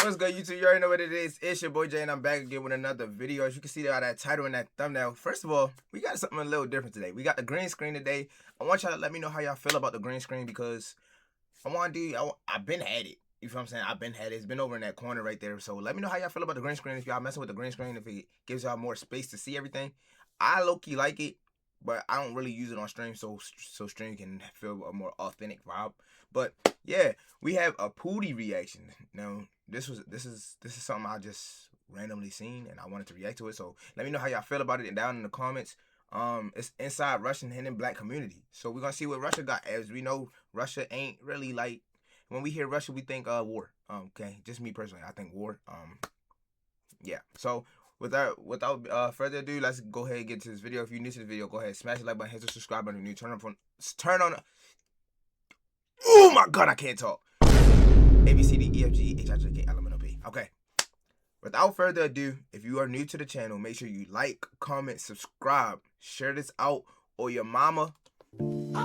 What's good, YouTube? You already know what it is. It's your boy Jay, and I'm back again with another video. As you can see by that title and that thumbnail, first of all, we got something a little different today. We got the green screen today. I want y'all to let me know how y'all feel about the green screen because I've been had it. You feel what I'm saying? I've been had it. It's been over in that corner right there. So let me know how y'all feel about the green screen. If y'all messing with the green screen, if it gives y'all more space to see everything. I low-key like it, but I don't really use it on stream, so stream can feel a more authentic vibe. But yeah, we have a Pootie reaction. Now, this is something I just randomly seen and I wanted to react to it. So let me know how y'all feel about it and down in the comments. It's inside Russian hidden black community. So we're gonna see what Russia got. As we know, Russia ain't really like, when we hear Russia, we think war. Okay, just me personally, I think war. Yeah. So without further ado, let's go ahead and get to this video. If you're new to the video, go ahead, smash the like button, hit the subscribe button, new turn on. Oh my god, I can't talk. A B C D E F G H I J K L M N O P. Okay. Without further ado, if you are new to the channel, make sure you like, comment, subscribe, share this out, or your mama. You know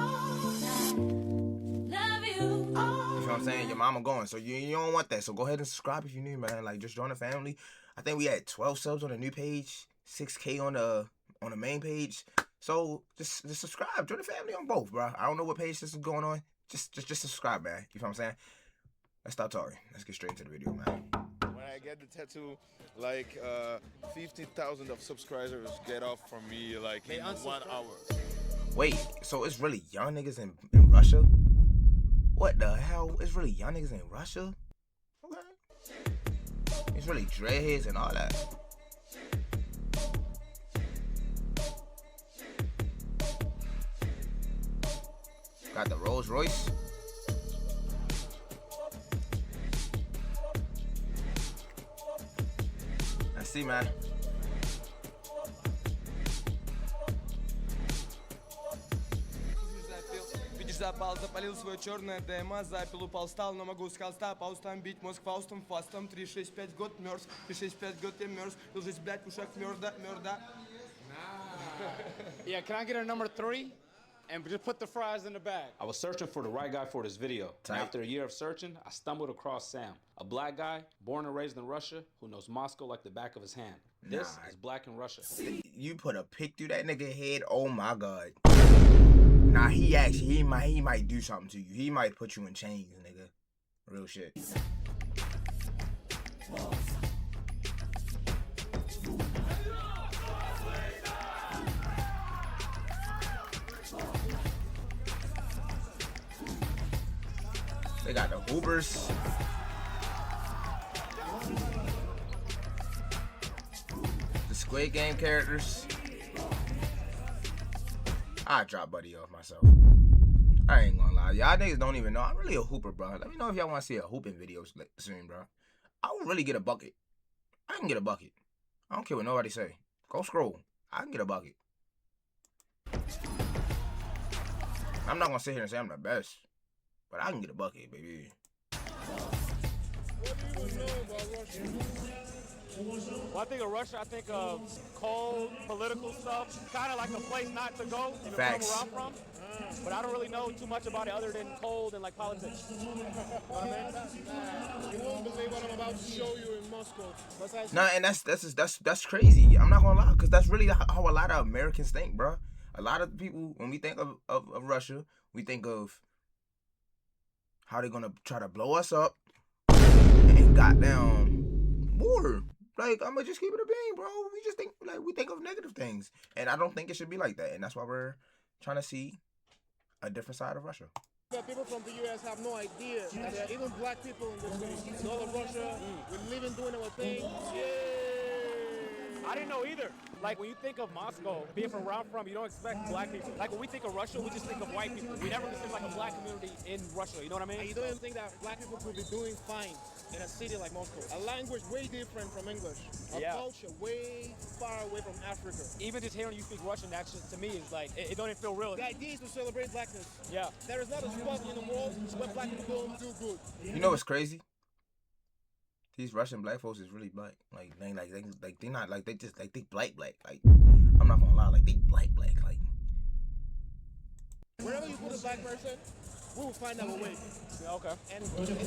what I'm saying? Your mama going. So you don't want that. So go ahead and subscribe if you new, man. Like, just join the family. I think we had 12 subs on the new page, 6K on the main page. So just subscribe. Join the family on both, bro. I don't know what page this is going on. Just subscribe, man. You know what I'm saying? Let's stop talking. Let's get straight into the video, man. When I get the tattoo, like 50,000 of subscribers get off from me like in 1 hour. Wait, so it's really young niggas in Russia? What the hell? It's really young niggas in Russia? Okay. It's really dreadheads and all that. Got the Rolls Royce. I see, man. Запал, запалил свое черное ДМА, запил, упал, встал, но могу с холста, паустом бить мозг фаустом, фастом, 365 год мерз, 365 год я мерз, был жизнь, блядь, в ушах мерда. Yeah, can I get a number 3? And just put the fries in the bag. I was searching for the right guy for this video. And after a year of searching, I stumbled across Sam, a black guy born and raised in Russia who knows Moscow like the back of his hand. This is Black in Russia. You put a pic through that nigga head, oh my god. Nah, he might do something to you. He might put you in chains, nigga. Real shit. They got the Hoopers. The Squid Game characters. I drop Buddy off myself. I ain't gonna lie. Y'all niggas don't even know. I'm really a hooper, bro. Let me know if y'all want to see a hooping video soon, bro. I will really get a bucket. I can get a bucket. I don't care what nobody say. Go scroll. I can get a bucket. I'm not gonna sit here and say I'm the best. But I can get a bucket, baby. What do you know about Russia? Well, I think of Russia, I think of cold, political stuff. Kind of like a place not to go, even from where I'm from. But I don't really know too much about it other than cold and like politics. You know what I mean? You won't believe what I'm about to show you in Moscow. Nah, and that's crazy. I'm not gonna lie, because that's really how a lot of Americans think, bro. A lot of people, when we think of Russia, we think of how they're gonna try to blow us up and goddamn war. Like, I'm gonna just keep it a bean, bro. We just think, like, we think of negative things. And I don't think it should be like that. And that's why we're trying to see a different side of Russia. The people from the U.S. have no idea that there are even black people in this country. In all of Russia, we're living, doing our thing. I didn't know either. Like, when you think of Moscow, being from where I'm from, you don't expect black people. Like, when we think of Russia, we just think of white people. We never consider, like, a black community in Russia, you know what I mean? And you don't even think that black people could be doing fine in a city like Moscow. A language way different from English. A culture way far away from Africa. Even just hearing you speak Russian, that just, to me, is like, it don't even feel real. The idea is to celebrate blackness. Yeah. There is not a spot in the world where black people don't do good. You know what's crazy? These Russian black folks is really black. Like they not like they just like they black. Like I'm not gonna lie, like they black. Like wherever you put a black person, we will find our way. Yeah, okay. And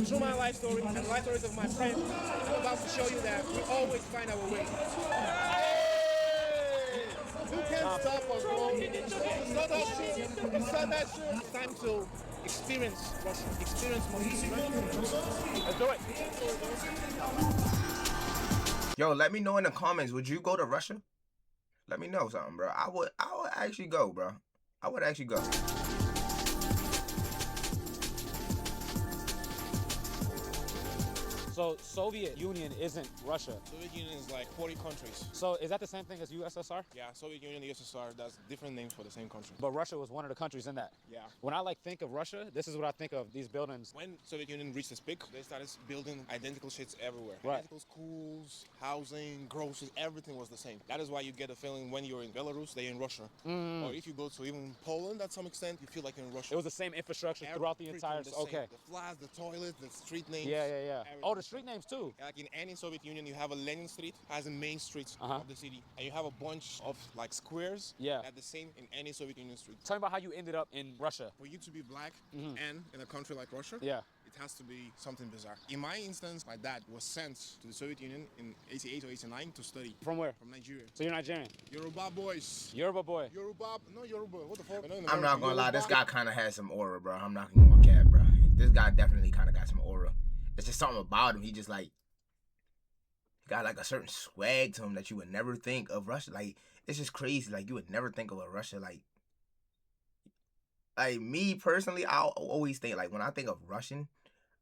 through my life story and the life stories of my friends, I'm about to show you that we always find our way. You can't stop us, bro. It's not that shit. It's not that shit. It's time to experience Russia. Experience Russia. Let's do it. Yo, let me know in the comments. Would you go to Russia? Let me know something, bro. I would actually go, bro. I would actually go. So Soviet Union isn't Russia. Soviet Union is like 40 countries. So is that the same thing as USSR? Yeah, Soviet Union, USSR, that's different names for the same country. But Russia was one of the countries in that. Yeah. When I like think of Russia, this is what I think of these buildings. When Soviet Union reached its peak, they started building identical shits everywhere. Right. Identical schools, housing, groceries, everything was the same. That is why you get a feeling when you're in Belarus, they're in Russia. Or if you go to even Poland, at some extent, you feel like you're in Russia. It was the same infrastructure throughout the Everything entire. the same. Okay. The flags, the toilets, the street names. Yeah. everything. Oh, the street names too. Like in any Soviet Union, you have a Lenin Street as a main street Uh-huh. of the city, and you have a bunch of like squares. Yeah. At the same in any Soviet Union street. Tell me about how you ended up in Russia. For you to be black and in a country like Russia, Yeah. it has to be something bizarre. In my instance, my dad was sent to the Soviet Union in 88 or 89 to study. From where? From Nigeria. So you're Nigerian. Yoruba boys. Yoruba boy. Yoruba, no Yoruba. What the fuck? I'm not gonna lie, this guy kind of has some aura, bro. I'm not gonna cap, bro. This guy definitely kind of got some aura. It's just something about him. He just like got like a certain swag to him that you would never think of Russia. Like it's just crazy. Like you would never think of a Russia like me personally. I'll always think like when I think of Russian,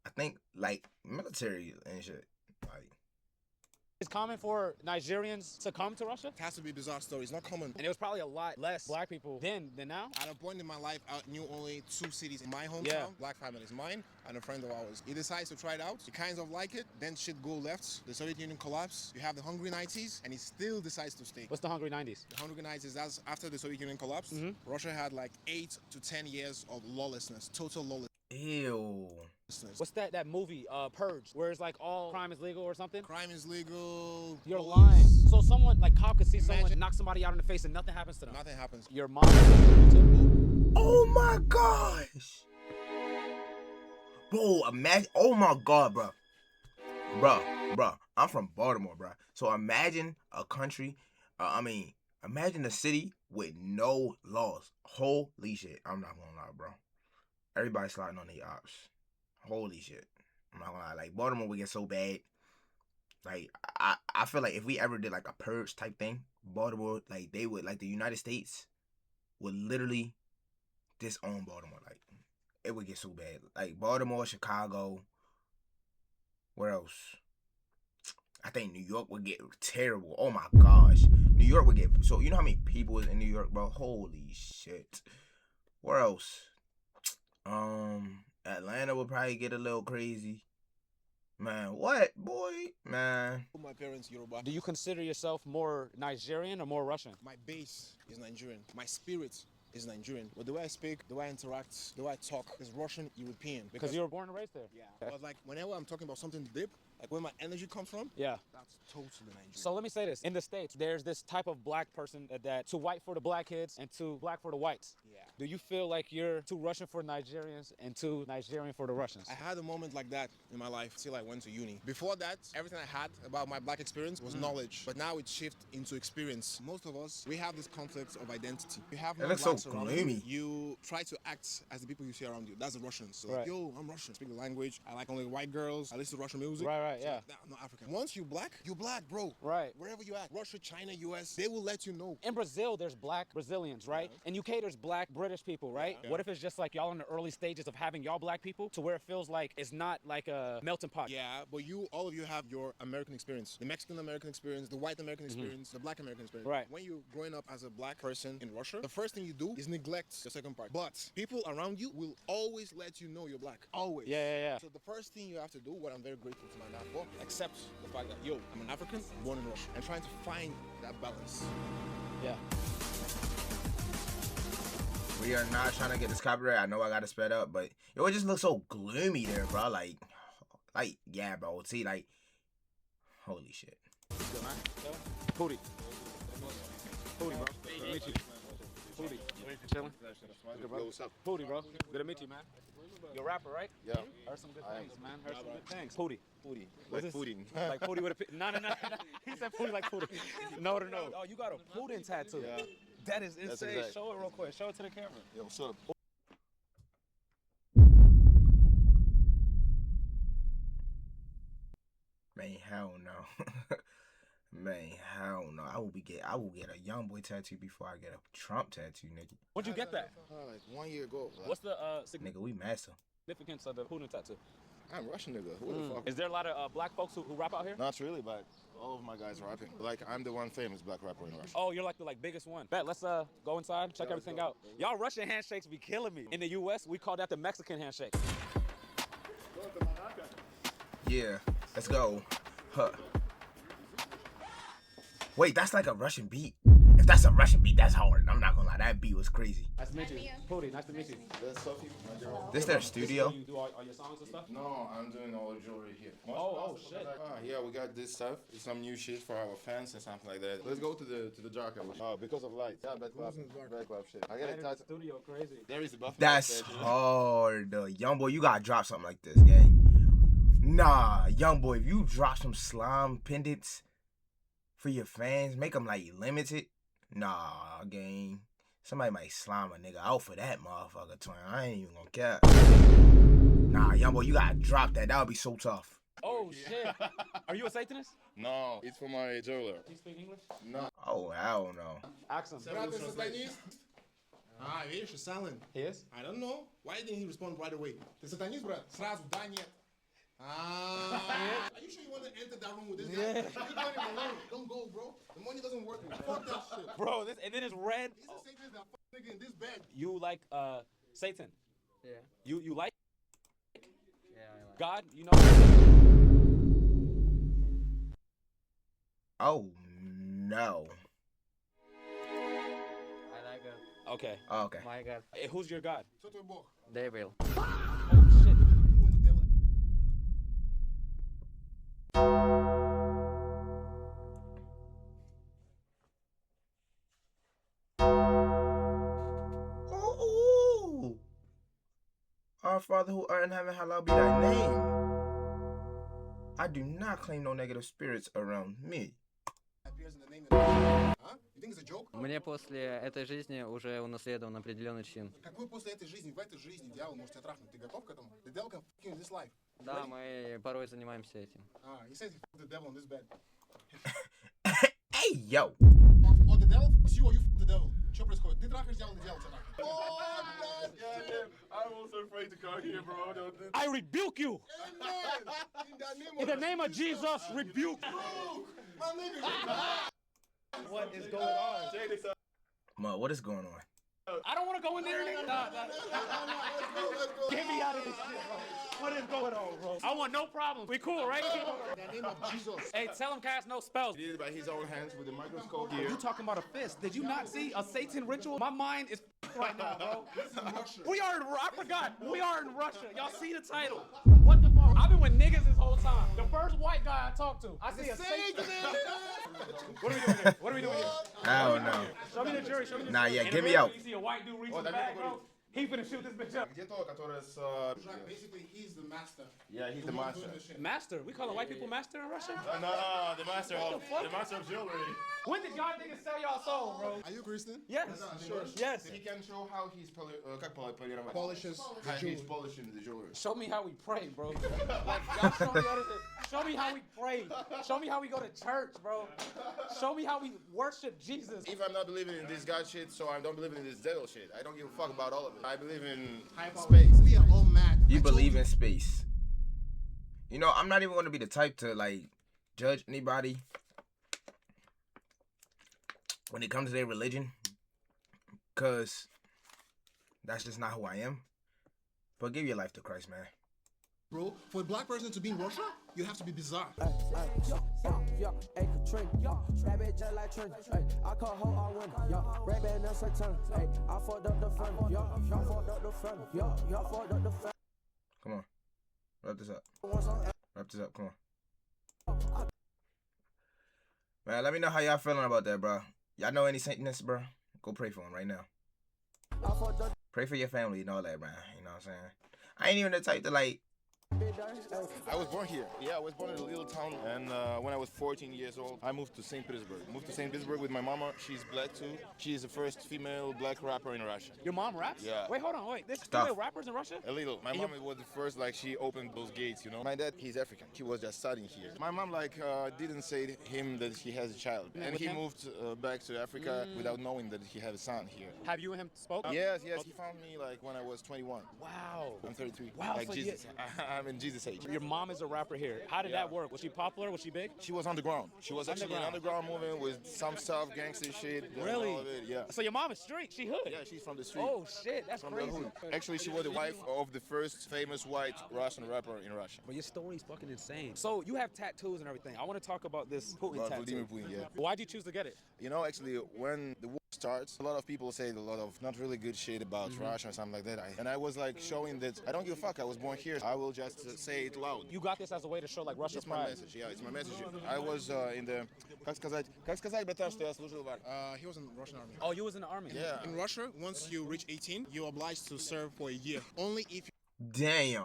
I think like military and shit. Like It's common for Nigerians to come to Russia, It has to be bizarre stories, not common. and it was probably a lot less black people then than now. At a point in my life, I knew only 2 cities in my hometown. Yeah. Black families, mine and a friend of ours. He decides to try it out. He kind of like it. Then shit go left. The Soviet Union collapsed. You have the Hungry 90s, and he still decides to stay. What's the Hungry 90s? The Hungry 90s, that's after the Soviet Union collapsed. Russia had like 8 to 10 years of lawlessness, total lawlessness. ew. What's that movie, Purge, where it's like all crime is legal or something? Crime is legal. You're police- lying. So someone, like cop could see someone Imagine- knock somebody out in the face and nothing happens to them. Nothing happens. Your mom is too. Oh my gosh. Bro, imagine. Oh my god, bro. Bro. I'm from Baltimore, bro. So imagine a country. Imagine a city with no laws. Holy shit. I'm not gonna lie, bro. Everybody sliding on the ops. Holy shit. I'm not gonna lie. Like Baltimore would get so bad. Like I feel like if we ever did like a purge type thing, Baltimore, like they would, like the United States would literally disown Baltimore. Like it would get so bad. Like Baltimore, Chicago. Where else? I think New York would get terrible. Oh my gosh. New York would get, so you know how many people is in New York, bro? Holy shit. Where else? Atlanta would probably get a little crazy. Man, what, boy? Man. My parents Yoruba. Do you consider yourself more Nigerian or more Russian? My base is Nigerian. My spirit is Nigerian. But the way I speak, the way I interact, the way I talk is Russian European. Because you were born and raised there. Yeah. But like whenever I'm talking about something deep, like where my energy comes from, Yeah. that's totally Nigerian. So let me say this. In the States, there's this type of black person that too white for the black kids and too black for the whites. Yeah. Do you feel like you're too Russian for Nigerians and too Nigerian for the Russians? I had a moment like that in my life till I went to uni. Before that, everything I had about my black experience was knowledge, but now it shifted into experience. Most of us, we have this conflict of identity. You have It looks so non-blacks around gloomy. You try to act as the people you see around you. That's the Russians. So like, Right. yo, I'm Russian. Speak the language. I like only white girls. I listen to Russian music. Right, So yeah. like, nah, I'm not African. Once you're black, bro. Right. Wherever you at, Russia, China, US, they will let you know. In Brazil, there's black Brazilians, right? In UK, there's black British people, right? Yeah. What if it's just like y'all in the early stages of having y'all black people to where it feels like it's not like a melting pot? Yeah, but all of you have your American experience. The Mexican American experience, the white American experience, the black American experience. Right. When you're growing up as a black person in Russia, the first thing you do is neglect the second part. But people around you will always let you know you're black. Always. Yeah. So the first thing you have to do, what I'm very grateful to my dad for, accept the fact that, yo, I'm an African, born in Russia, and trying to find that balance. Yeah. We are not trying to get this copyright. I know I got to sped up, but yo, it just looks so gloomy there, bro. Like, yeah, bro. See, like, holy shit. Good, man. Pooty. Pooty, bro. Meet you. Pooty. You chilling? Good, bro. What's up? Pooty, bro. Good to meet you, man. You're a rapper, right? Yeah. Heard some good things, man. Heard some good things. Pooty. Pooty. What's Like this? Putin. Like Pooty with a... No. He said Pooty like Pooty. No. Oh, you got a Putin tattoo. Yeah. That is insane. exact. Show it real quick. Show it to the camera. Yo, what's up? Man, hell no. Man, hell no. I will get a young boy tattoo before I get a Trump tattoo, nigga. When'd you get that? Like 1 year ago. Like, What's the Nigga, we master. significance of the Putin tattoo? I'm Russian nigga. Who the fuck? Is there a lot of black folks who rap out here? Not really, but all of my guys rapping. Like I'm the one famous black rapper in Russia. Oh, you're like the biggest one. Bet, let's go inside, check everything out. Y'all Russian handshakes be killing me. In the US, we call that the Mexican handshake. Yeah, let's go. Huh. Wait, that's like a Russian beat. If that's a Russian beat, that's hard. I'm not gonna lie, that beat was crazy. Nice to meet you. Pooty, nice to meet you. That's Sophie, my girl. This their studio? You do all your songs and stuff? No, I'm doing all the jewelry here. Oh, shit. Yeah, we got this stuff. Some new shit for our fans and something like that. Let's go to the dark hour. Oh, because of light. Yeah, bad club shit. I got it touched. Studio crazy. There is a buffet. That's hard. Young boy, you gotta drop something like this, gang. Nah, young boy, if you drop some slime pendants for your fans, make them like limited. Nah, gang. Somebody might slime a nigga out for that motherfucker, twin. I ain't even gonna cap. Nah, young boy, you gotta drop that. That would be so tough. Oh, shit. Are you a Satanist? No, it's for my jeweler. Do you speak English? No. Oh, hell no. Ask him. Брат, ты сатанист? А, видишь, silent. He is? I don't know. Why didn't he respond right away? Ты сатанист, брат? Сразу, да, нет. Are you sure you want to enter that room with this guy? Yeah. You got him alone. Don't go, bro. The money doesn't work. Fuck that shit. Bro, and then it's red. He's a Satanist that fuck nigga in this bed. You like Satan? Yeah. You like Yeah, I like. God? You know? Oh, no. I like it. Okay. Oh, okay. My God. Hey, who's your God? Кто твой бог? Devil. Oh, shit. You and the devil. Ooh. Our Father who art in heaven, hallowed be thy name. I do not claim no negative spirits around me. Appears in the name of... Huh? You think it's a joke? Мне после этой жизни уже унаследован определенный чин. Какой после этой жизни? В этой жизни дьявол может тебя трахнуть. Ты готов к этому? The devil can fuck you in this life. Да, мы порой занимаемся этим. He says he fucked the devil in this bed. Hey, yo. Or the devil fucks you or you fuck the devil. Что происходит? Ты трахаешь дьявола, или дьявол тебя трахает? Oh, God. I'm also afraid to come here, bro. I rebuke you. Amen. In the name of Jesus, rebuke. My nigga. What is going on? Check this out. Ma, what is going on? I don't want to go in there, nigga. Nah. Let's go. Get me out of this shit, bro. What is going on, bro? I want no problems. We cool, right? In the name of Jesus. Hey, tell him cast no spells. He did it by his own hands with a microscope here. You talking about a fist? Did you not see a Satan ritual? My mind is right now, bro. We are in. I forgot. We are in Russia. Y'all see the title? What the fuck? I've been with niggas this whole time. The first white guy I talked to, I see a Satan. What are we doing here? What are we doing here? I don't know. Show me the jury. Show me the Nah, jury. yeah, In get me America, out. You see a white dude reach Oh, in the that bag, nigga bro? He finna shoot this bitch up. Где то, который с... Basically, he's the master. Yeah, he's the master. Master? We call white people master in Russia? No, the master of jewelry. When did y'all niggas sell y'all soul, bro? Are you Christian? Yes. Sure. Yes. He can show how he's полировать. Polishes the How he's jewelry. polishing the jewelry. Show me how we pray, bro. Like, y'all show me other things. Show me how we pray. Show me how we go to church, bro. Show me how we worship Jesus. If I'm not believing in this God shit, so I don't believe in this devil shit. I don't give a fuck about all of it. I believe in space. We are all mad. You believe in space. You know, I'm not even going to be the type to, like, judge anybody when it comes to their religion. Because that's just not who I am. But give your life to Christ, man. Bro, for a black person to be in Russia, you have to be bizarre. Come on. Wrap this up. Wrap this up. Come on. Man, let me know how y'all feeling about that, bro. Y'all know any Satanists, bro? Go pray for him right now. Pray for your family and all that, man. You know what I'm saying? I ain't even the type to like. I was born here. Yeah, I was born in a little town, and when I was 14 years old, I moved to St. Petersburg. Moved to St. Petersburg with my mama. She's black too. She's the first female black rapper in Russia. Your mom raps? Yeah. Wait, hold on, wait. There's Stuff. female rappers in Russia? A little. My mom was the first, like, she opened those gates, you know. My dad, he's African. He was just studying here. My mom, like, didn't say to him that he has a child. And he moved back to Africa without knowing that he had a son here. Have you and him spoke? Yes, yes. He found me, like, when I was 21. Wow. I'm 33. Wow, Like so Jesus. I'm in Jesus age. Your mom is a rapper here. How did that work? Was she popular? Was she big? She was underground. She was actually an underground movement with some stuff, gangster shit. Really? All of it, yeah. So your mom is street. She hood. Yeah, she's from the street. Oh shit, that's From crazy. the hood. Actually, she was the wife of the first famous white Russian rapper in Russia. But your story's fucking insane. So you have tattoos and everything. I want to talk about this Putin About tattoo. Vladimir Putin, yeah. Why'd you choose to get it? You know, actually, when the war starts, a lot of people say a lot of not really good shit about Russia or something like that. And I was like showing that I don't give a fuck. I was born here. I will just say it loud. You got this as a way to show like Russia's It's my pride. message. Yeah, it's my message. I was in the, как сказать, братан, что я служил в армии? He was in the Russian army. Oh, you was in the army. Yeah. In Russia, once you reach 18, you're obliged to serve for a year. Only if Damn.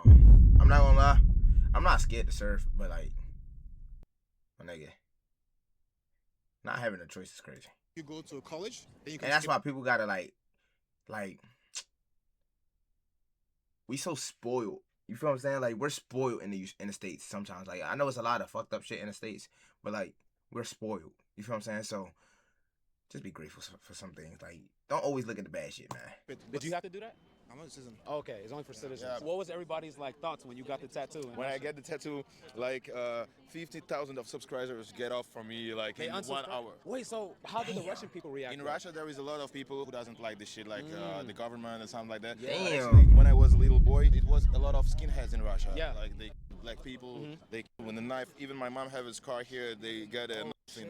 I'm not gonna lie. I'm not scared to surf, but like, my nigga, not having a choice is crazy. you go to college, then you can And that's skip. why people gotta like, we so spoiled. You feel what I'm saying? Like, we're spoiled in the States sometimes. Like, I know it's a lot of fucked up shit in the States, but like, we're spoiled. You feel what I'm saying? So just be grateful for some things. Like, don't always look at the bad shit, man. Did you have to do that? I'm not a citizen. Okay, it's only for citizens. Yeah. What was everybody's like thoughts when you got the tattoo? in When I Russia? get the tattoo, like 50,000 of subscribers get off from me like They in 1 unsubscribe? hour. Wait, so how did the Russian people react? In to that? Russia, there is a lot of people who doesn't like this shit, like the government and something like that. Damn. Actually, when I was a little boy, it was a lot of skinheads in Russia. Yeah. Like they black people, they kill with a knife. Even my mom have a scar here. They got a knife in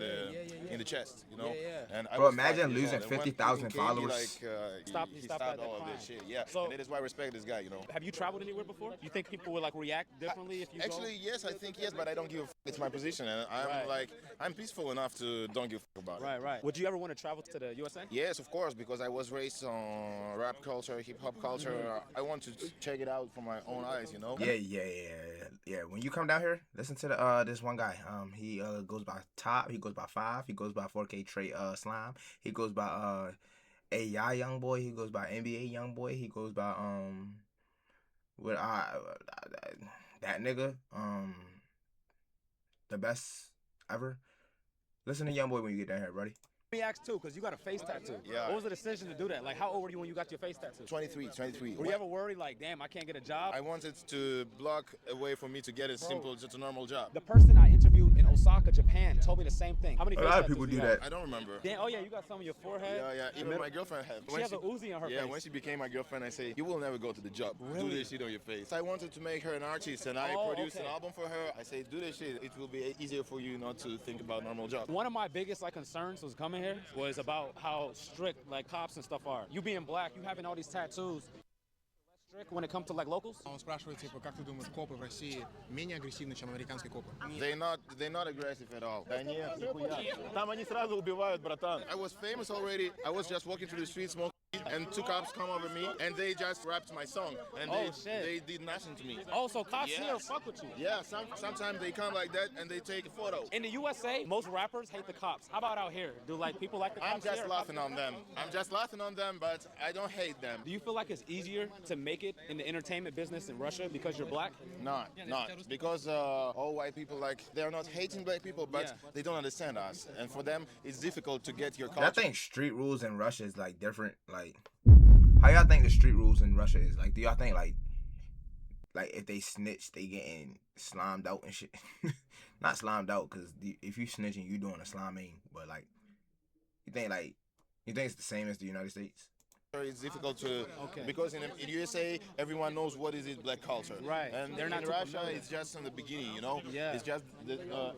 the chest, you know. Yeah. And I Bro, was 5 imagine years losing old, and when 50,000 Putin came, followers. He Stopped stopped that all of crime. this shit. Yeah. So- and that is why I respect this guy, you know. Have you traveled anywhere before? You think people would like react differently if you Actually, yes, I think yes, but I don't give a f. It's my position, and I'm Right. like, I'm peaceful enough to don't give a f about go? it. Right. Would you ever want to travel to the USA? Yes, of course, because I was raised on rap culture, hip hop culture. I want to check it out from my own eyes, you know. Yeah. When you come down here, listen to the this one guy. He goes by Top. He goes by 5. He goes by 4K Trey Slime. He goes by AI Young Boy. He goes by NBA Young Boy. He goes by what that nigga the best ever. Listen to Young Boy when you get down here, buddy. Let me ask too, because you got a face tattoo. Yeah. What was the decision to do that? Like, how old were you when you got your face tattoo? 23. Were you ever worried, like, damn, I can't get a job? I wanted to block a way for me to get a simple, just a normal job. The person I interviewed in Osaka, Japan, told me the same thing. How many A face lot of tattoos people do you do have? that. I don't remember. Damn, oh yeah, you got some on your forehead. Yeah. the Even middle- my girlfriend had. She has an Uzi on her Yeah, face. when she became my girlfriend, I say, you will never go to the job. Really? Do this shit on your face. I wanted to make her an artist, and I Oh, produced okay. an album for her. I say, do this shit. It will be easier for you not to think about normal job. One of my biggest like concerns was coming here was about how strict like cops and stuff are. You being black, you having all these tattoos. Less strict when it comes to like locals? Он спрашивает, типа, как ты думаешь, копы в России менее агрессивны, чем американские копы? They're not aggressive at all. Да нет, нихуя. Там они сразу убивают, братан. I was famous already. I was just walking through the street smoking, and 2 cops come over me, and they just rapped my song, and Oh, shit. they did nothing to me. Oh, so cops Yes. here fuck with you. Yeah, sometimes they come like that and they take a photo. In the USA, most rappers hate the cops. How about out here? Do like people like the cops I'm just here? laughing on them. But I don't hate them. Do you feel like it's easier to make it in the entertainment business in Russia because you're black? Not because all white people they're not hating black people, but Yeah. they don't understand us, and for them it's difficult to get your I culture. think street rules in Russia is like different. Like, how y'all think the street rules in Russia is? Like, do y'all think like if they snitch, they getting slimed out and shit? Not slimed out, because if you snitching, you doing a sliming. But like, you think it's the same as the United States? It's difficult to because in USA everyone knows what is it black culture, Right. And They're not in too Russia familiar. it's just in the beginning, you know. Yeah. It's just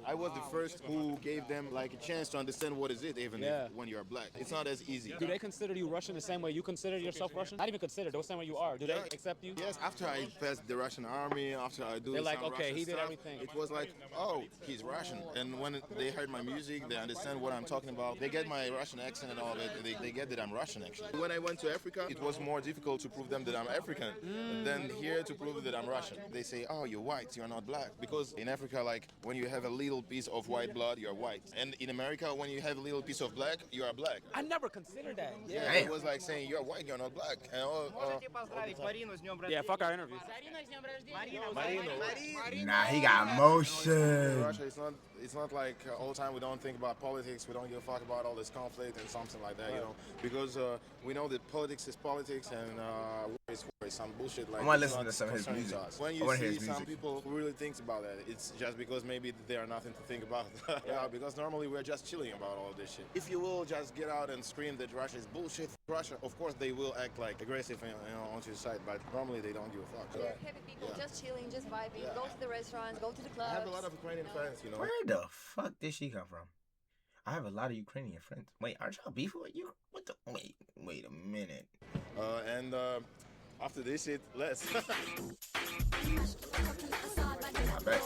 I was the first who gave them like a chance to understand what is it, even Yeah. when you are black. It's not as easy. Do they consider you Russian the same way you consider yourself Russian? Not even consider, the same way you are. Do they Yeah. accept you? Yes, after I passed the Russian army, after I do They're like, some okay, Russian he did stuff, everything. It was like, oh, he's Russian. And when they heard my music, they understand what I'm talking about. They get my Russian accent and all that. They get that I'm Russian actually. When I went to to Africa, it was more difficult to prove them that I'm African than here to prove that I'm Russian. They say, oh, you're white, you're not black. Because in Africa, like, when you have a little piece of white blood, you're white. And in America, when you have a little piece of black, you are black. I never considered that. Yeah, it was like saying, you're white, you're not black. And Yeah, fuck our interview. Nah, he got motion. Russia, it's not like all the time we don't think about politics, we don't give a fuck about all this conflict and something like that, you know, because we know that politics is politics and war is war. It's some bullshit like. I want to listen to some of his music. When you see some people who really thinks about that, it's just because maybe they are nothing to think about. Yeah, because normally we're just chilling about all this shit. If you will just get out and scream that Russia is bullshit, Russia, of course, they will act like aggressive, onto your side, but normally they don't give a fuck. They're happy people, just chilling, just vibing, go to the restaurants, go to the clubs. I have a lot of Ukrainian friends, you know. Where the fuck did she come from? I have a lot of Ukrainian friends. Wait, aren't y'all beefing with you? What the? Wait a minute. And after this shit, let's. I bet.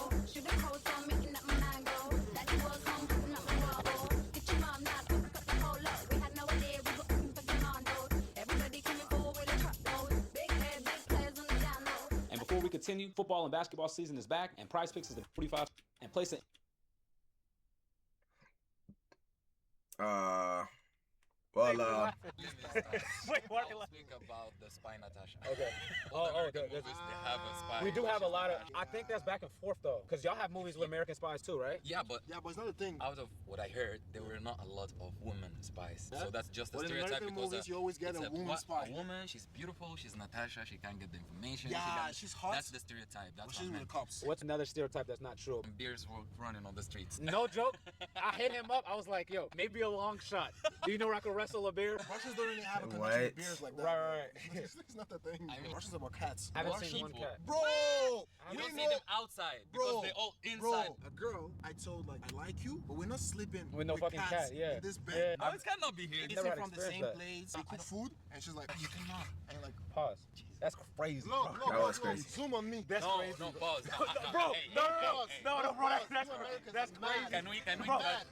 And before we continue, football and basketball season is back, and Prize Picks is the 45 and place it. Wait, what? Speak about the spy Natasha. Okay. Okay. They have a spy. We do have a lot of. I think that's back and forth though, because y'all have movies with American spies too, right? Yeah, but it's not a thing. out of what I heard, there were not a lot of women spies. Yeah. So that's just a Well, in stereotype American because movies, you always get a woman spy. A woman, she's beautiful, she's Natasha, she can't get the information. Yeah, she's hot. That's the stereotype. That's She's what with the cops. What's another stereotype that's not true? beers were running on the streets. No joke. I hit him up. I was like, yo, maybe a long shot. Do you know where I can wrestle a bear? Russians don't really have a connection What? with beers like that. Right. It's not the thing. I mean, Russians about cats. I haven't Russian seen one people. cat. Bro! You we don't see know- them outside because they're all inside. Bro, a girl, I told like, I like you, but we're not sleeping With no fucking cats cat, yeah. in this bed. No, it cannot be here. Eating never had from the same experienced that. plates, we cook food, and she's like, you cannot. And you're like, Pause. That's crazy. no, That was crazy. zoom on me. That's No, crazy. no, pause. Bro, Hey, no, hey, bro, that's crazy. Can we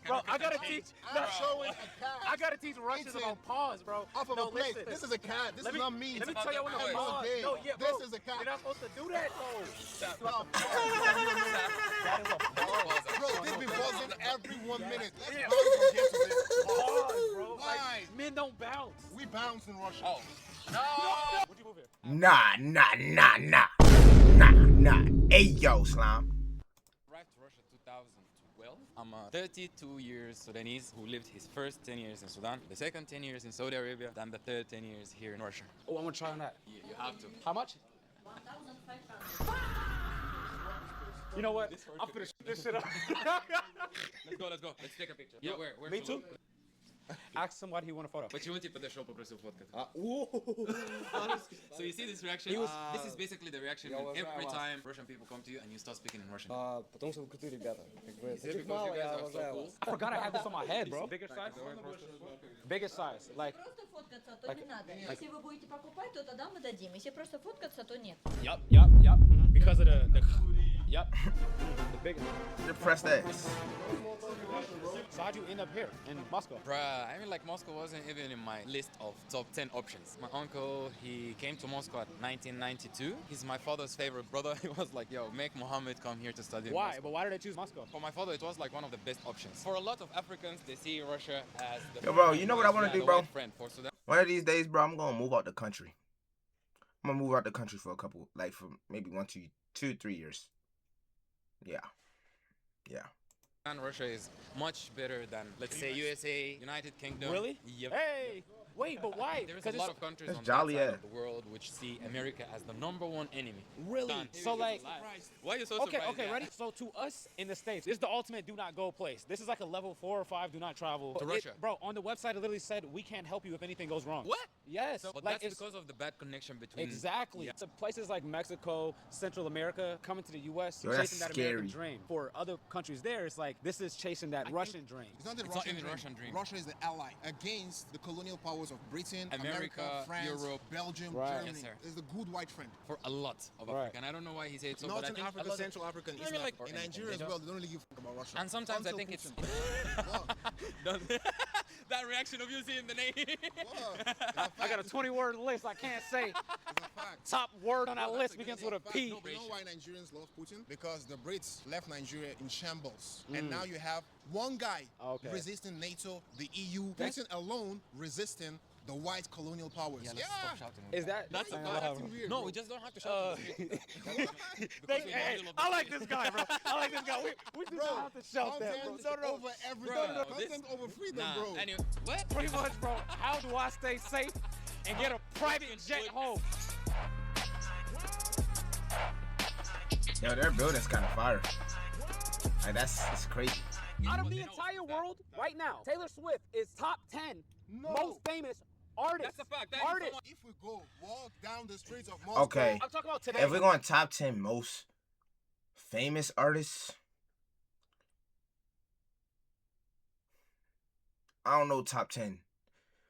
Bro, I gotta teach. I'm showing a cat. I gotta teach Russians Eating about pause, bro. off of no, a plate. listen. This is a cat. This Let is me- not me. Let me tell you when At to the pause. game. No, yeah, bro. This is a cat. You're not supposed to do that, though. Bro, That is a pause. bro, this be buzzing every 1 minute. Let's Yeah. bounce and get to this. Pause, bro. Why? Like, men don't bounce. We bounce in Russia. Oh, no! Would you move here? Nah. Hey, yo, Slime. Arrived to Russia 2012. I'm a 32 years Sudanese who lived his first 10 years in Sudan, the second 10 years in Saudi Arabia, then the third 10 years here in Russia. Oh, I'm gonna try on that. Yeah, you have to. How much? You know what? I'm finna shoot this shit up. Let's go. Let's take a picture. Yeah, where? Me too. Ask somebody he want a photo. Почему типа дошел попросил фоткать? So you see this reaction? This is basically the reaction every time Russian people come to you and you start speaking in Russian. Потому что вы крутые ребята. Is it because you guys are so cool? I forgot I had this on my head, bro. Bigger size? Biggest size. Like, Просто фоткаться, то не надо. Если вы будете покупать, то тогда мы дадим. Если просто фоткаться, то нет. yup. Because of the yup. The biggest. Depressed ass. So how'd you end up here in Moscow? Bruh, I mean like Moscow wasn't even in my list of top 10 options. My uncle, he came to Moscow at 1992. He's my father's favorite brother. He was like, yo, make Mohammed come here to study in Why? Moscow. But why did they choose Moscow? For my father, it was like one of the best options. For a lot of Africans, they see Russia as the Yo, bro, you know what I wanna do, the bro? white friend. For Sudan, One of these days, bro, I'm gonna move out the country. I'm gonna move out the country for a couple, like for maybe 1, 2, 3 years. Yeah. and Russia is much better than, let's say, USA, United Kingdom. Really? Yep. Hey! Wait, but why? There's Because a lot of countries that's on jolly that side ass. of the world which see America as the #1 enemy. Really? Done. So like, Why are you so okay, surprised? Yeah. ready? So to us in the States, this is the ultimate do not go place. This is like a level 4 or 5 do not travel. To Russia? Bro, on the website it literally said we can't help you if anything goes wrong. What? Yes. But like that's because of the bad connection between. Exactly. Yeah. So places like Mexico, Central America, coming to the U.S., Yo, that's chasing that scary. American dream. For other countries there, it's like this is chasing that Russian dream. It's not the It's not Russian even dream. Russian dream. Russia is the ally against the colonial powers of Britain, America, France, Europe. Belgium, Right. Germany. Yes, sir. It's the good white friend. For a lot of Right. Africa. And I don't know why he said so, but I Northern think a Africa, lot of- Central Africa, and I mean, East like- Africa. In Nigeria as well, they don't really give a fuck about Russia. And sometimes I Until think it's. Putin. Don't- that reaction of you seeing the name. I got a 20-word list. I can't say. Top word on that list begins with a P. You know why Nigerians love Putin? Because the Brits left Nigeria in shambles. And now you have one guy resisting NATO, the EU, Putin alone resisting the white colonial powers. Yeah, let's stop shouting. Is that's a fact? No, we just don't have to shout. I like this guy, bro. I like this guy. We do not have to shout that, bro. Content over everything. Content over freedom, bro. Anyway, what? Pretty much, bro. How do I stay safe and get a private jet home? Yo, their building's kind of fire. Like it's crazy. Out of the entire world, right now, Taylor Swift is top 10 most famous artists. That's a fact. If we go walk down the streets of Moscow, Okay. I'm talking about today. If we're going top 10 most famous artists, I don't know top 10,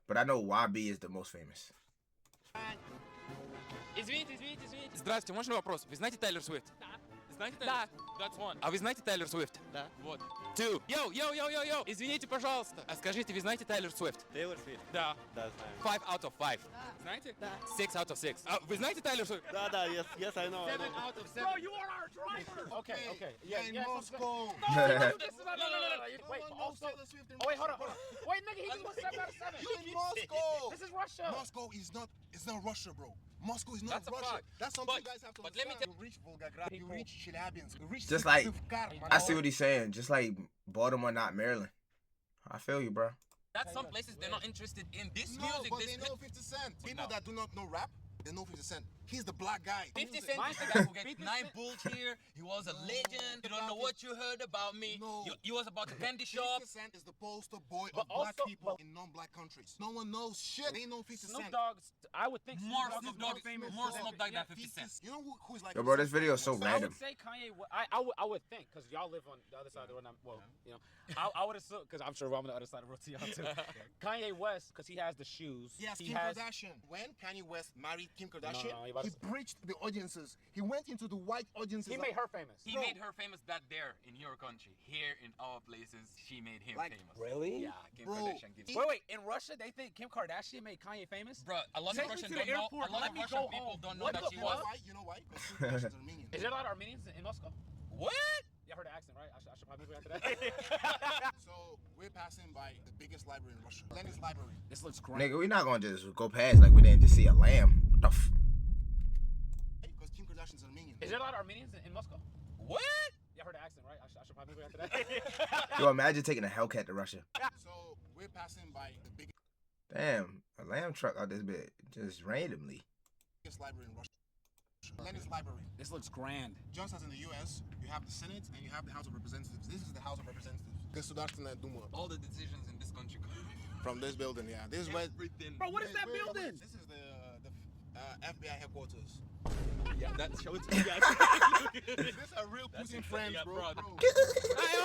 but I know YB is the most famous. Извините. Здравствуйте, можно вопрос? Вы знаете Тейлор Свифт? Да. Знаете Тейлор? That's one. А вы знаете Тейлор Свифт? Да. Вот. Two. Йоу. Извините, пожалуйста. А скажите, вы знаете Тейлор Свифт? Тейлор Свифт? Да. Да, знаю. 5 out of 5. Да. Знаете? Да. 6 out of 6. А вы знаете Тейлор Свифт? Да, yes, I know. 7 out of 7. Bro, you are our driver. Okay. Yeah, in Moscow. No. Wait, also, wait, hold on. Wait, nigga, he just went 7 out of 7. You in Moscow. This is Russia. Moscow is not. It's not Russia, bro. Moscow is not That's a Russia. fact. That's something But- you guys have to but let me understand. You reach Volgograd, you reach Chelyabinsk, you reach Just like, Syktyvkar, I see what he's saying. Just like Baltimore, not Maryland. I feel you, bro. That's some places they're not interested in this No, music. but This they know 50 Cent. People no. that do not know rap, they know 50 Cent. He's the black guy. 50 Cent is the guy who get 9 bulls here. He was a legend. You don't know what you heard about me. No. You was about the candy shop. 50 Cent is the poster boy But of black also- people in non-black countries. No one knows shit. They know 50 Snoop Cent. Dogg's, I would think More Snoop Snoop Dogg Dogg, is more famous. more Snoop Dogg than 50 Cent. You know who is like? Yo, bro, this video is so So I random. would say Kanye. I would think because y'all live on the other side of the road. Well, you know, I would assume because I'm sure I'm on the other side of the road to y'all too. Kanye West because he has the shoes. Yes, he Kim has. Kardashian. When Kanye West married Kim Kardashian, No, you about he to- breached the audiences. He went into the white audiences. He made her famous. He made her famous that there in your country. Here in our places, she made him Like, famous. Really? Yeah, Kim Bro, Kardashian gives. Wait. In Russia, they think Kim Kardashian made Kanye famous. Bro, a lot of Take me Russian to the don't know. airport, A lot let of me Russian go people home. don't know What that the she You know was. why? You know why? Because Kim Kardashian's Armenian. Is there a lot of Armenians in Moscow? What? Y'all heard the accent, right? I should probably move after that. So we're passing by the biggest library in Russia, Lenin's library. This looks great. Nigga, we not gonna just go past like we didn't just see a lamb. What the f? Because Kim Kardashian's Armenian. Is there a lot of Armenians in Moscow? What? Y'all heard the accent, right? I should probably move after that. Yo, imagine taking a Hellcat to Russia. So we're passing by the biggest Damn, a lamb truck out this bit just randomly. library in Russia, Lenin's library. This looks grand. Just as in the U.S., you have the Senate and you have the House of Representatives. This is the House of Representatives. Государственная Дума. All the decisions in this country. From this building, yeah. This is where. Everything. Bro, what is that building? This is the FBI headquarters. Yeah, that shows you guys. These are real Putin friends, yeah, bro. bro. Hey,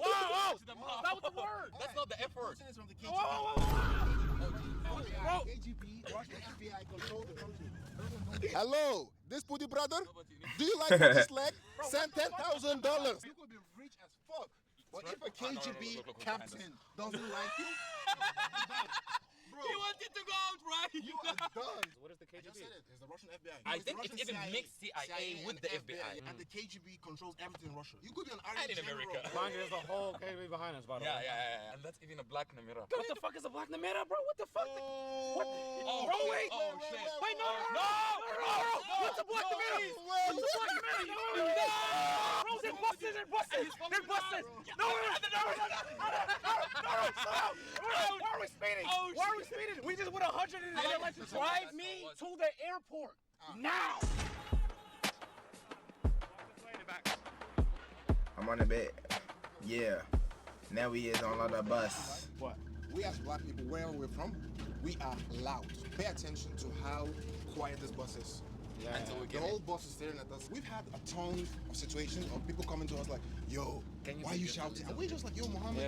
whoa! Stop with the word. That's not the F word. Putin is from the KGB. Bro. KGB, Russian FBI control the country. Hello, this Putin brother? Do you like this leg? Send $10,000. You could be rich as fuck. But if a KGB captain doesn't like you, bro, He wanted to go out, right? you are done. What is the I just KGB? said it. It's the Russian FBI. I It's the think it's Russian even mixed CIA with and the FBI. And the KGB controls everything in Russia. You could be an And army in general. America. Mind you, there's a whole KGB behind us, by the way. Yeah. And that's even a black Namira. What the fuck is a black Namera, bro? What the fuck? What? Oh, Bro, shit. wait. Oh, shit. Wait, no. What's a black Namera? What's a black Namera? No. Bro, they're busted. No. Why are we speeding? Why are we speeding? We just went 100 and they're like, drive me to the airport now. I'm on the bed. Yeah. Now we is on the bus. What? We as black people, wherever we're from, we are loud. Pay attention to how quiet this bus is. Until we The get whole bus is staring at us. We've had a ton of situations of people coming to us like, yo, why you shouting? And we're just like, yo, Muhammad,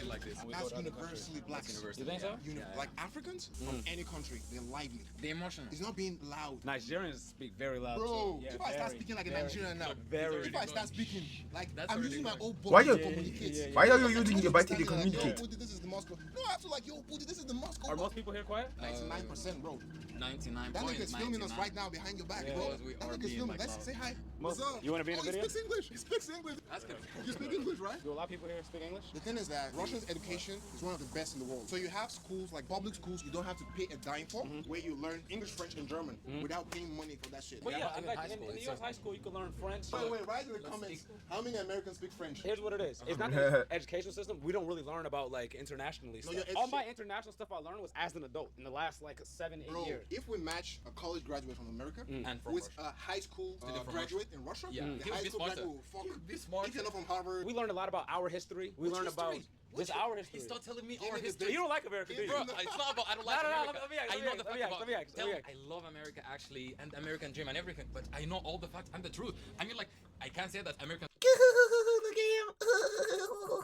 like this. That's universally black. You think so? Like Africans from any country, they're lively. The emotion. It's not being loud. Nigerians speak very loud. Bro, too. if I start speaking like a Nigerian now, Very. if I start speaking like I'm using my old Why body you- to communicate. Why are you using your body to communicate? Yo, Budi, this is the Moscow. No, I have to like, yo, Budi, this is the Moscow. Are most people here quiet? 99%, bro. 99. That nigga's filming us right now behind your back, bro. Because we That are nigga's being filming. like Let's loud. say hi. What's up? You wanna be in a video? He speaks English. He speaks English. That's good. You speak English, right? Do a lot of people here speak English? The thing is that Russia's education is one of the best in the world. So you have schools, like public schools, you don't have to pay a dime for, where you learn English, French, and German without paying money for that shit. Well, yeah, even like high in school, the it's US high school, you can learn French. Wait, write in the comments, how many Americans speak French? Here's what it is. It's not the educational system. We don't really learn about like internationally No, stuff. your All my international stuff I learned was as an adult in the last like 7-8 Bro, years. if we match a college graduate from America And from with Russia. a high school from graduate in Russia, Yeah. the He would high be school smarter. graduate will fuck. He would be smarter. If you're not from Harvard, We learned a lot about our history. We learned about this our history. He's not telling me Give our me the history. You don't like America, do you? Bro, it's not about I don't like No, America. let me ask, I let know me the ask, fact let me about ask, let me ask, Tell let me him ask. I love America actually and the American dream and everything, but I know all the facts and the truth. I mean, like, I can't say that Americans Look at him.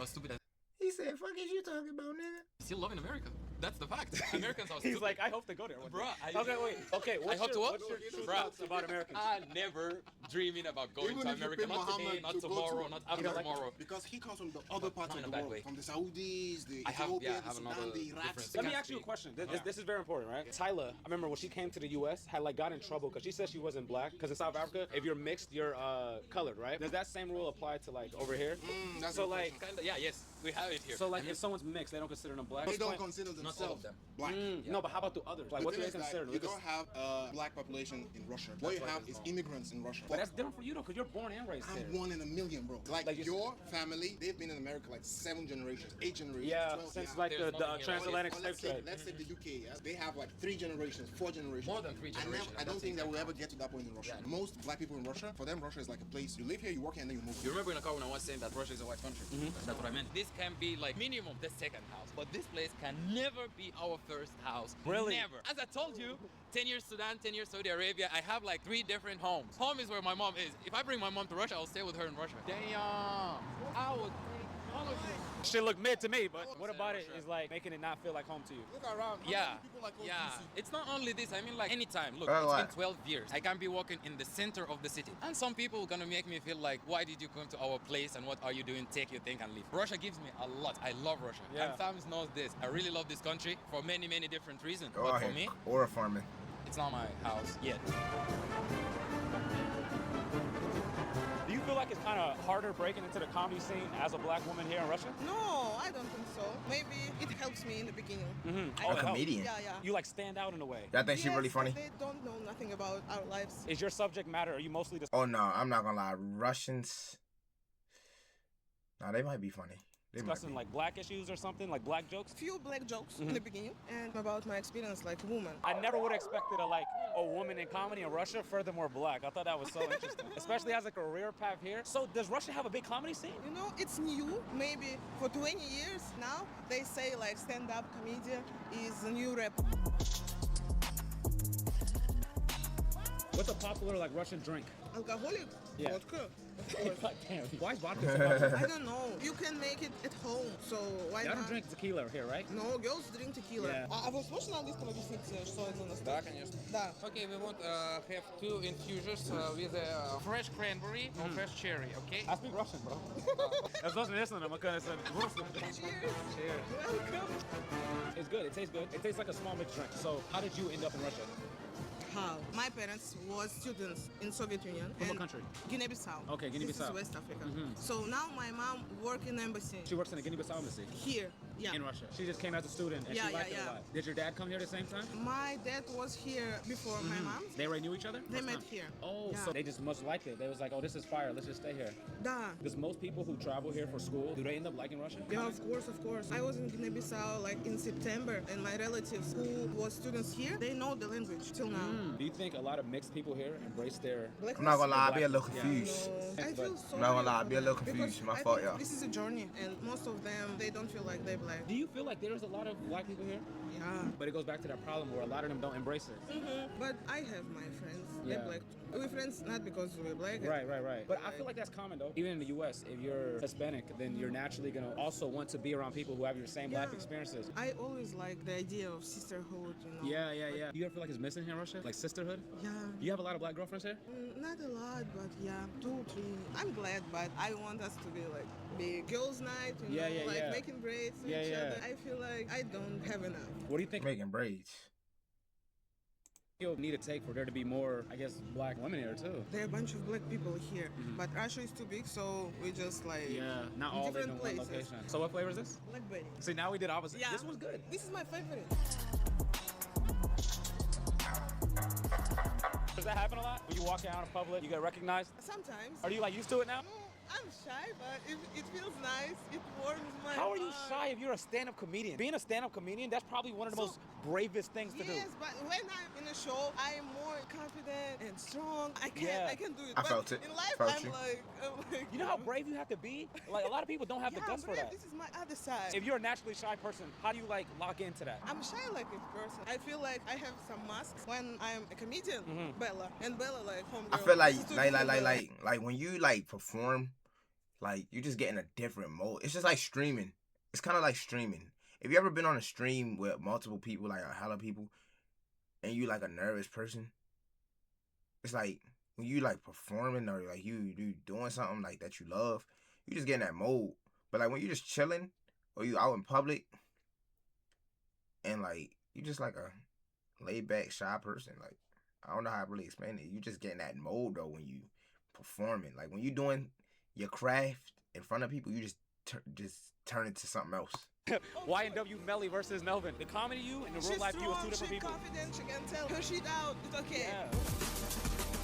are stupid and He said, "Fuck is you talking about, nigga?" still loving America. That's the fact. Americans are stupid. He's like, I hope to go there one day. Bro, Okay, wait. Okay, what's hope to your, what? what's your true Bro. thoughts about Americans? I never dreaming about going Even to if you America. pay Not today, Muhammad not to go tomorrow, to- not after tomorrow. because he comes from the other parts not of in the a bad world, way. from the Saudis, the I have- Ethiopians, yeah, I the have Sudan, another the Iraqs. difference. Let me can't ask you a speak. question. This is very important, right? Tyler, I remember when she came to the U.S., had like got in trouble because she said she wasn't black. Because in South Africa, if you're mixed, you're colored, right? Does that same rule apply to like over here? That's So a good like, Kinda, yeah, yes, we have it here. so like I mean, if someone's mixed, they don't consider them black. They don't Explain- consider not all of themselves them. black. No, but how about the others? Like, The what do thing they is that consider? you don't have a black population in Russia. What you have is immigrants in Russia. But that's different for you though, because you're born and raised there. I'm 1 in a million, bro. Like Like you- your family, they've been in America like 7 generations, 8 generations, Yeah, 12. since yeah. like There's the nothing here. transatlantic Or slave trade. let's say the UK, yeah? They have like 3 generations, 4 generations. More than 3 generations, I don't that's think that it. we'll ever get to that point in Russia. Yeah. Most black people in Russia, for them, Russia is like a place you live here, you work here, and then you move. You remember in the car when I was saying that Russia is a white country? That's what I meant. This can be like minimum the second house, but this place can never be our first house. Really? Never. As I told you, 10 years Sudan, 10 years Saudi Arabia, I have like 3 different homes. Home is where my mom is. If I bring my mom to Russia, I'll stay with her in Russia. Damn. I would take all of you. Shit look mid to me, but what about it is like making it not feel like home to you? Look around. How Yeah, many people like yeah. OTC? It's not only this. I mean, like anytime. Look, Oh, it's what? been 12 years. I can be walking in the center of the city, and some people gonna make me feel like, why did you come to our place and what are you doing? Take your thing and leave. Russia gives me a lot. I love Russia. Yeah. And Thams knows this. I really love this country for many, many different reasons. Go But for ahead. me, Or farming. it's not my house yet. Do you feel like it's kind of harder breaking into the comedy scene as a black woman here in Russia? No, I don't think so. Maybe it helps me in the beginning. Oh, A it helps. comedian. Yeah, yeah. You like stand out in a way. Y'all think she really Yes, funny? They don't know nothing about our lives. Is your subject matter? Are you mostly just Oh no, I'm not gonna lie. Russians. Nah, they might be funny. They might discussing be. like black issues or something, like black jokes? Few black jokes in the beginning and about my experience like woman. I never would have expected a woman in comedy in Russia, furthermore black. I thought that was so interesting, especially as a career path here. So does Russia have a big comedy scene? You know, it's new. Maybe for 20 years now, they say like stand-up comedy is a new rap. What's a popular like Russian drink? Alcoholic? Yeah. Vodka? Of course. God damn. Why is vodka so popular? I don't know. You can make it at home, so why Y'all not? don't drink tequila here, right? No, girls drink tequila. Yeah. А вы сможете на английском объяснить, что это у нас? Да, конечно. Да. Okay, we want have 2 infusions with fresh cranberry or fresh cherry, okay? I speak Russian, bro. Я сложно лестно, но мы конечно Cheers. Cheers. Welcome. It's good. It tastes good. It tastes like a small mixed drink. So how did you end up in Russia? How? My parents was students in Soviet Union. From what and country? Guinea-Bissau. Okay, This Guinea-Bissau. is West Africa. So now my mom work in embassy. She works in the Guinea-Bissau embassy Here. Yeah. in Russia. She just came as a student and Yeah, she liked yeah, it a yeah. lot. Did your dad come here at the same time? My dad was here before my mom. They already knew each other? They First met time? here. Oh, Yeah. so they just must like it. They was like, oh, this is fire. Let's just stay here. Да. Because most people who travel here for school, do they end up liking Russian? Yeah, of course, of course. I was in Guinea-Bissau like in September, and my relatives who was students here, they know the language till now. Do you think a lot of mixed people here embrace their... I'm not gonna lie, I'll be a little Yeah. confused. No, I feel so. I'm not gonna lie, I'd be a little confused. My fault, y'all. This is a journey, and most of them, they don't feel like they're black. Do you feel like there's a lot of black people here? Yeah. But it goes back to that problem where a lot of them don't embrace it. But I have my friends. They're black too. We're friends not because we're black. Right. But I feel like that's common though. Even in the U.S., if you're Hispanic, then you're naturally gonna also want to be around people who have your same life experiences. I always like the idea of sisterhood, you know. Yeah. Do you ever feel like it's missing here in Russia? Like sisterhood? Yeah. You have a lot of black girlfriends here? Not a lot, but yeah, 2, 3. I'm glad, but I want us to be like big girls' night, you know, like making braids to each other. I feel like I don't have enough. What do you think? Making braids. You'll need to take for there to be more, I guess, black women here too. There are a bunch of black people here, but Russia is too big, so we just like not all in different one places. location. So what flavor is this? Blackberry. See, now we did opposite. Yeah. This was good. This is my favorite. Does that happen a lot? When you walk out in public, you get recognized? Sometimes. Are you like used to it now? I'm shy, but it feels nice. It warms my How are you heart. shy if you're a stand-up comedian? Being a stand-up comedian, that's probably one of the most bravest things to do. Yes, but when I'm in a show, I'm more confident and strong. I can do it. I but felt it. in life, Felt I'm you. like, You know how brave you have to be? Like, a lot of people don't have the guts for that. This is my other side. If you're a naturally shy person, how do you, like, lock into that? I'm shy like this person. I feel like I have some masks when I'm a comedian, Bella. And Bella, like, homegirl. I feel This is too different, Bella. like when you like perform, like you just get in a different mode. It's just like streaming. It's kind of like streaming. If you ever been on a stream with multiple people, like a hella people, and you like a nervous person, it's like when you like performing or like you doing something like that you love, you just get in that mode. But like when you just chilling or you out in public, and like you just like a laid back shy person, like I don't know how to really explain it. You just get in that mode though when you performing. Like when you doing your craft in front of people, you just turn into something else. Y&W Melly versus Melvin. The comedy you and the real life you is two different people. She's confident. She can tell. Push it out. It's okay. Yeah.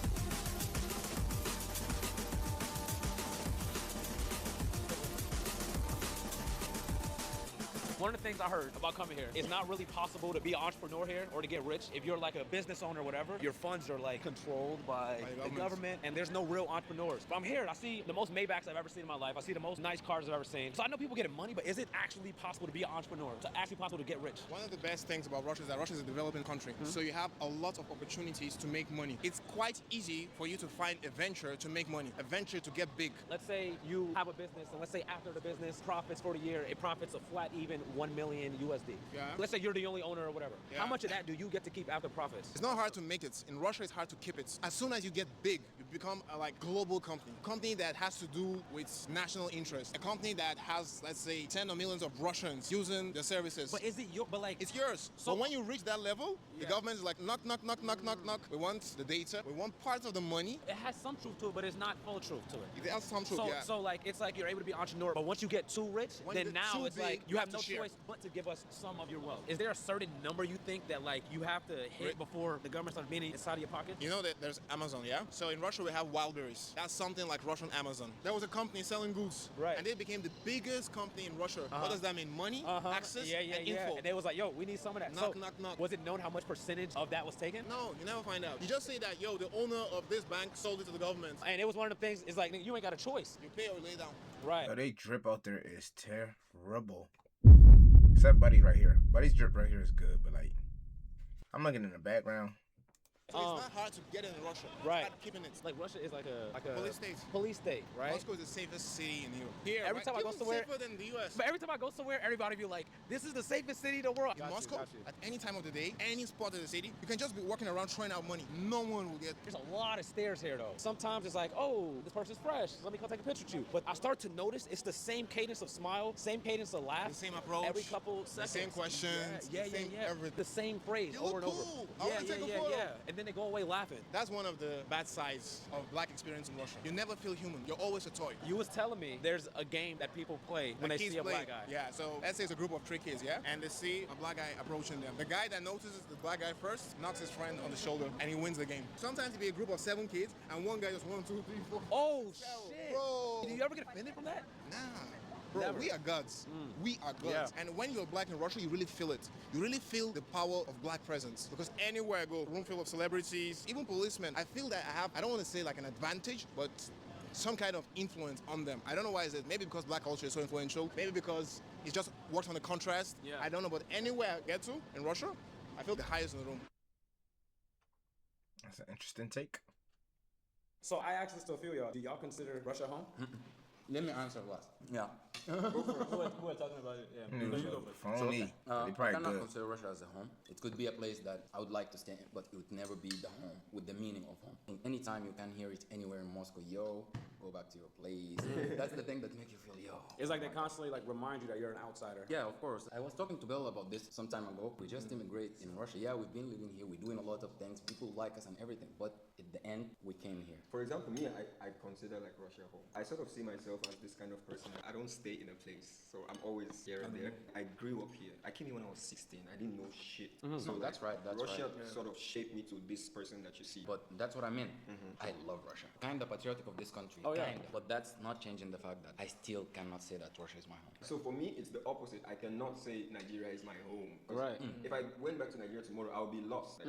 One of the things I heard about coming here, it's not really possible to be an entrepreneur here or to get rich. If you're like a business owner or whatever, your funds are like controlled by the government and there's no real entrepreneurs. But I'm here and I see the most Maybachs I've ever seen in my life. I see the most nice cars I've ever seen. So I know people getting money, but is it actually possible to be an entrepreneur? Is it actually possible to get rich? One of the best things about Russia is that Russia is a developing country. So you have a lot of opportunities to make money. It's quite easy for you to find a venture to make money, a venture to get big. Let's say you have a business and let's say after the business profits for the year, it profits a flat even 1 million USD. Yeah. Let's say you're the only owner or whatever. Yeah. How much of that do you get to keep after profits? It's not hard to make it. In Russia, it's hard to keep it. As soon as you get big, you become a like global company that has to do with national interest. A company that has, let's say, 10 or millions of Russians using their services. But is it your, but like, it's yours. So when you reach that level, the government is like, knock, knock, knock, knock, knock, knock. We want the data. We want part of the money. it has some truth to it, but it's not full truth to it. It has some truth, So, yeah. so like, it's like you're able to be an entrepreneur, but once you get too rich, When you then get now too it's big, like, you you have have no to share. choice but to give us some of your wealth. Is there a certain number you think that like you have to hit before the government starts being inside of your pocket? You know that there's Amazon, yeah? So in Russia, we have Wildberries. That's something like Russian Amazon. There was a company selling goods. Right. And they became the biggest company in Russia. What does that mean? Money, access, and info. And they was like, yo, we need some of that. Knock, so, knock, knock. Was it known how much percentage of that was taken? No, you never find out. You just say that, yo, the owner of this bank sold it to the government. And it was one of the things, it's like, nigga, you ain't got a choice. You pay or lay down. Right. Yo, they drip out there is terrible. Except Buddy's right here. Buddy's drip right here is good, but like, I'm looking in the background. So it's not hard to get in Russia. Right. It's keeping it. Like Russia is like a Police state. Police state, right? Moscow is the safest city in Europe. Here, Every time I go even somewhere- safer than the US. But every time I go somewhere, everybody be like, this is the safest city in the world. In Moscow, at any time of the day, any spot of the city, you can just be walking around throwing out money. No one will get. There's a lot of stairs here though. Sometimes it's like, oh, this person's fresh. Let me come take a picture with you. But I start to notice it's the same cadence of smile, same cadence of laugh. The same approach. Every couple The seconds. same questions. Yeah, the yeah, same yeah. everything. The same phrase You over look and over. cool. I Yeah, wanna yeah, take a yeah, photo. yeah. And then they go away laughing. That's one of the bad sides of black experience in Russia. You never feel human. You're always a toy. You was telling me there's a game that people play when Like they kids see a play. black guy. Yeah, so let's say it's a group of 3 kids, yeah? And they see a black guy approaching them. The guy that notices the black guy first knocks his friend on the shoulder and he wins the game. Sometimes it'd be a group of 7 kids and one guy just 1, 2, 3, 4. Oh, shit. Bro. Do you ever get offended from that? Nah. Bro, Never. we are gods. We are gods. Yeah. And when you're black in Russia, you really feel it. You really feel the power of black presence. Because anywhere I go, room full of celebrities, even policemen, I feel that I don't want to say like an advantage, but some kind of influence on them. I don't know why is it. Maybe because black culture is so influential. Maybe because it just works on the contrast. Yeah. I don't know, but anywhere I get to in Russia, I feel the highest in the room. That's an interesting take. So I actually still feel y'all. Do y'all consider Russia home? Let me answer last. Yeah. Who are talking about it? Yeah. Phony. I They probably cannot good. consider Russia as a home. It could be a place that I would like to stay in, but it would never be the home with the meaning of home. And anytime you can hear it anywhere in Moscow, yo, go back to your place. That's the thing that makes you feel, yo. It's like they constantly like remind you that you're an outsider. Yeah, of course. I was talking to Bella about this some time ago. We just immigrated in Russia. Yeah, we've been living here. We're doing a lot of things. People like us and everything. But at the end, we came here. For example, me, I consider like Russia home. I sort of see myself as this kind of person. I don't stay in a place, so I'm always here and there. I grew up here. I came here when I was 16. I didn't know shit. So that's right. That's Russia right. sort of shaped me to this person that you see. But that's what I mean. I love Russia. Kind of patriotic of this country. Oh, yeah. Kinda. But that's not changing the fact that I still cannot say that Russia is my home. So for me, it's the opposite. I cannot say Nigeria is my home. 'Cause Right. If I went back to Nigeria tomorrow, I would be lost. Like,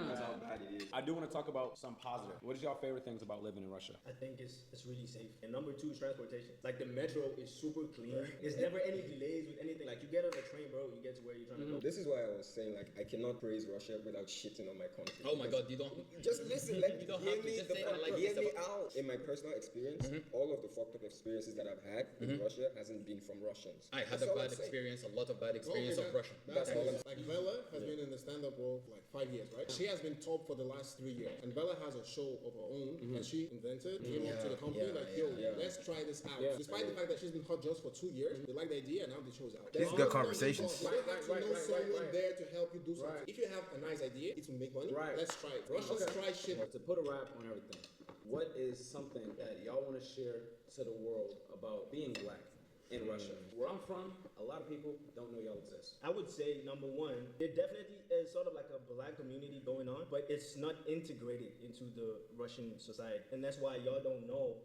that's how bad it is. I do want to talk about some positive. What is y'all favorite things about living in Russia? I think it's really safe. And number two is transportation. Like the metro is super clean. There's never any delays with anything. Like you get on a train, bro, you get to where you're trying to go. This is why I was saying like I cannot praise Russia without shitting on my country. Oh my God, you don't. Just listen, let me You don't hear have to me, just the say fuck- I like hear this me about- out. In my personal experience, all of the fucked up experiences that I've had in Russia hasn't been from Russians. I had That's a all bad I'm saying. experience, a lot of bad experience of Russia. That's all I'm saying. Like Bella has been in the stand-up world for like 5 years, right? She has been top for the last 3 years. And Bella has a show of her own that she invented, came up to the company like, yo, let's try this out. Despite the fact that she's been hot just for 2 years, they like the idea and now the show's out. These are good conversations. You don't have to know someone there to help you do something. If you have a nice idea, it will make money. Let's try it. Russians try shit. To put a wrap on everything, what is something that y'all want to share to the world about being black in Russia? Where I'm from, a lot of people don't know y'all exist. I would say number one, there definitely is sort of like a black community going on, but it's not integrated into the Russian society. And that's why y'all don't know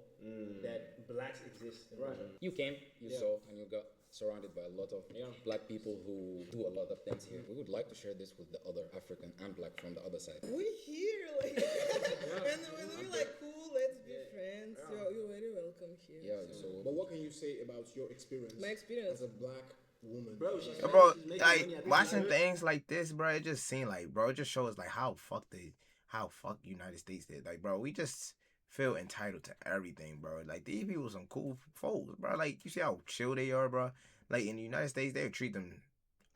that blacks exist in Russia. You came, you saw, and you got surrounded by a lot of black people who do a lot of things here. We would like to share this with the other African and black from the other side. We here, like, and we're like, cool, let's be friends. You're very welcome here. Yeah, so. But what can you say about your experience? My experience as a black woman. Bro, Bro, like watching things like this, bro, it just seemed like, bro, it just shows like how fucked United States did. Like, bro, we just feel entitled to everything, bro. Like these people some cool folks, bro. Like you see how chill they are, bro. Like in the United States, they would treat them.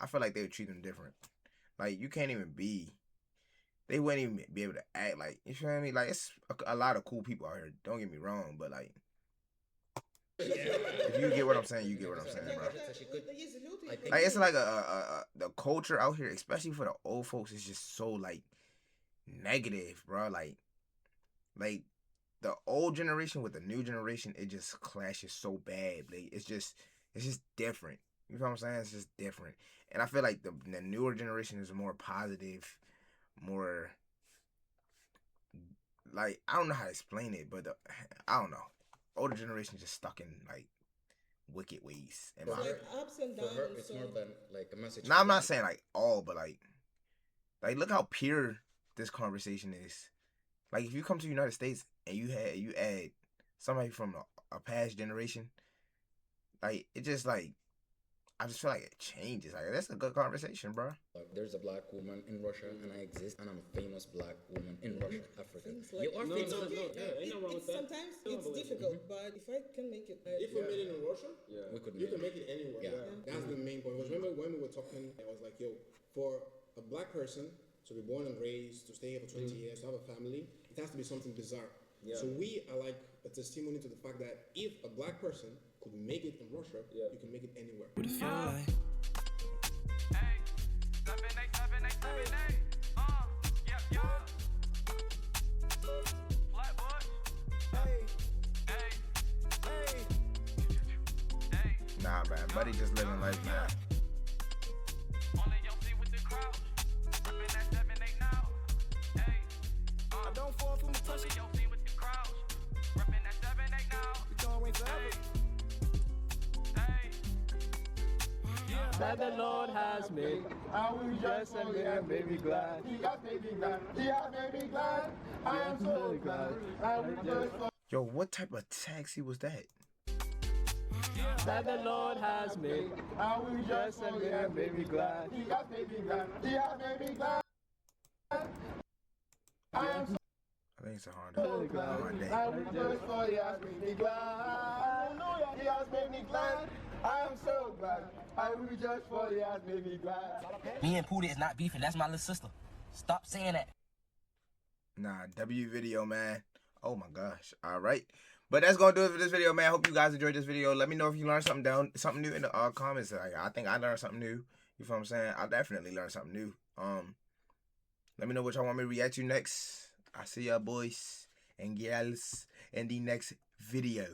I feel like they would treat them different. Like you can't even be. They wouldn't even be able to act like, you feel me? Like it's a lot of cool people out here. Don't get me wrong, but like. If you get what I'm saying, you get what I'm saying, bro. Like it's like the culture out here, especially for the old folks, is just so like negative, bro. Like the old generation with the new generation, it just clashes so bad. Like it's just different. You know what I'm saying? It's just different. And I feel like the newer generation is more positive, more like I don't know how to explain it, but I don't know. Older generation just stuck in like wicked ways. It's like ups and downs. For her, it's more than like a message. No, I'm not saying like all, but like look how pure this conversation is. Like if you come to the United States and you add somebody from a past generation, like it just like I just feel like it changes. Like that's a good conversation, bro. Like, there's a black woman in Russia, and I exist, and I'm a famous black woman in Russia, Africa. Like, You are it's famous. okay. Ain't no wrong with that. Sometimes it's difficult, but if I can make it, If we made it in Russia, We could you make can make it anywhere. Yeah. That's the main point. Because remember when we were talking, I was like, yo, for a black person to be born and raised, to stay here for 20 years, to have a family, it has to be something bizarre. So we are like a testimony to the fact that if a black person could make it in Russia, you can make it anywhere. What it feel like? Nah, man, buddy just living life now. I don't fall from the pussy. We going forever. That the Lord has made, I will just and made me glad. He has made me glad. He has made me glad. I am so glad. I will just Yo, what type of taxi was that? That the Lord has made. I will just and made me glad. He has made me glad. He has made me glad. I am so I think it's a Honda. glad. I will just for He has made me glad. He has made me glad. I am so glad. I will just for He has made me glad. Me and Pootie is not beefing. That's my little sister. Stop saying that. Nah, W video, man. Oh my gosh. All right. But that's gonna do it for this video, man. I hope you guys enjoyed this video. Let me know if you learned something new in the comments. Like, I think I learned something new. You feel what I'm saying? I definitely learned something new. Let me know what y'all want me to react to next. I see y'all boys and gals in the next video.